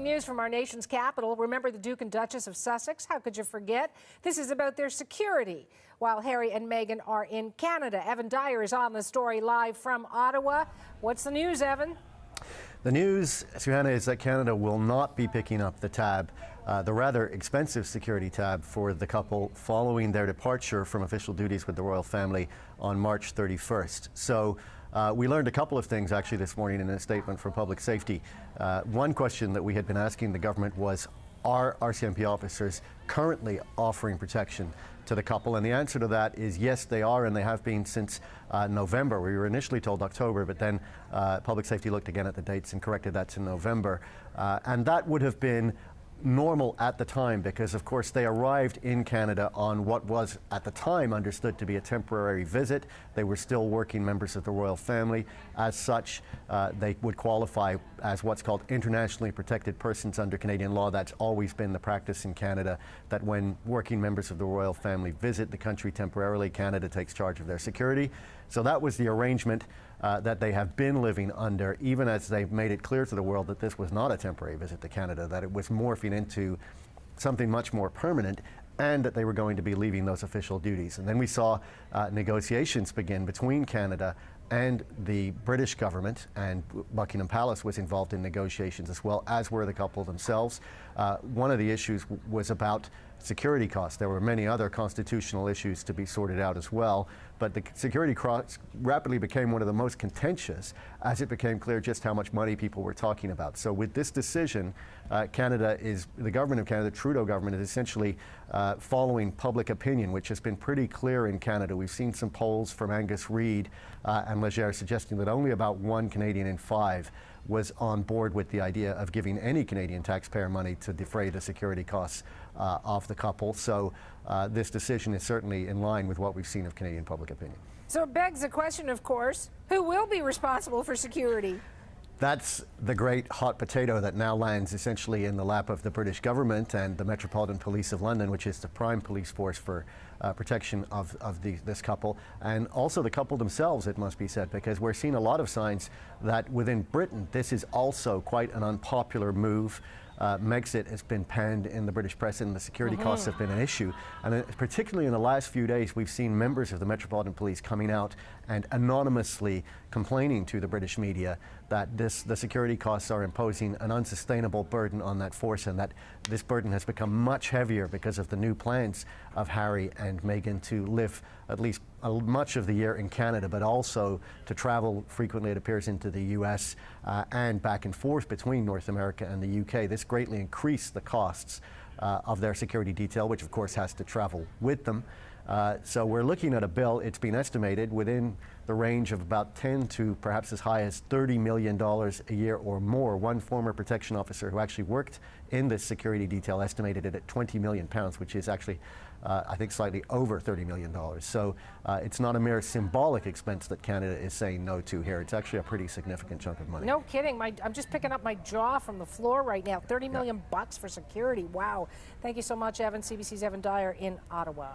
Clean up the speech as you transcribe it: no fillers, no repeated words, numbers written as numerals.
News from our nation's capital. Remember the Duke and Duchess of Sussex? How could you forget? This is about their security. While Harry and Meghan are in Canada, Evan Dyer is on the story live from Ottawa. What's the news, Evan? The news, Suhanna, is that Canada will not be picking up the tab, the rather expensive security tab for the couple following their departure from official duties with the royal family on March 31st. So we learned a couple of things actually this morning in a statement from Public Safety. One question that we had been asking the government was, are RCMP officers currently offering protection to the couple? And the answer to that is yes, they are, and they have been since November. We were initially told October, but then Public Safety looked again at the dates and corrected that to November. And that would have been normal at the time because, of course, they arrived in Canada on what was at the time understood to be a temporary visit. They were still working members of the royal family. As such, they would qualify as what's called internationally protected persons under Canadian law. That's always been the practice in Canada, that when working members of the royal family visit the country temporarily, Canada takes charge of their security. So that was the arrangement that they have been living under, even as they've made it clear to the world that this was not a temporary visit to Canada, that it was morphing into something much more permanent, and that they were going to be leaving those official duties. And then we saw negotiations begin between Canada and the British government, and Buckingham Palace was involved in negotiations as well, as were the couple themselves. One of the issues was about security costs. There were many other constitutional issues to be sorted out as well, but the security costs rapidly became one of the most contentious as it became clear just how much money people were talking about. So with this decision, the government of Canada, the Trudeau government, is essentially following public opinion, which has been pretty clear in Canada. We've seen some polls from Angus Reid and Legere suggesting that only about 1 Canadian in 5 was on board with the idea of giving any Canadian taxpayer money to defray the security costs of the couple. So this decision is certainly in line with what we've seen of Canadian public opinion. So it begs the question, of course, who will be responsible for security? That's the great hot potato that now lands essentially in the lap of the British government and the Metropolitan Police of London, which is the prime police force for protection of this couple, and also the couple themselves, it must be said, because we're seeing a lot of signs that within Britain this is also quite an unpopular move. Megxit has been panned in the British press, and the security costs have been an issue. And particularly in the last few days, we've seen members of the Metropolitan Police coming out and anonymously complaining to the British media that the security costs are imposing an unsustainable burden on that force, and that this burden has become much heavier because of the new plans of Harry and Meghan to live at least much of the year in Canada, but also to travel frequently, it appears, into the US and back and forth between North America and the UK. This greatly increased the costs of their security detail, which of course has to travel with them. So we're looking at a bill, it's been estimated, within the range of about 10 to perhaps as high as $30 million a year or more. One former protection officer who actually worked in this security detail estimated it at £20 million, which is actually, I think, slightly over $30 million. So it's not a mere symbolic expense that Canada is saying no to here. It's actually a pretty significant chunk of money. No kidding. I'm just picking up my jaw from the floor right now. $30 million bucks for security. Wow. Thank you so much, Evan. CBC's Evan Dyer in Ottawa.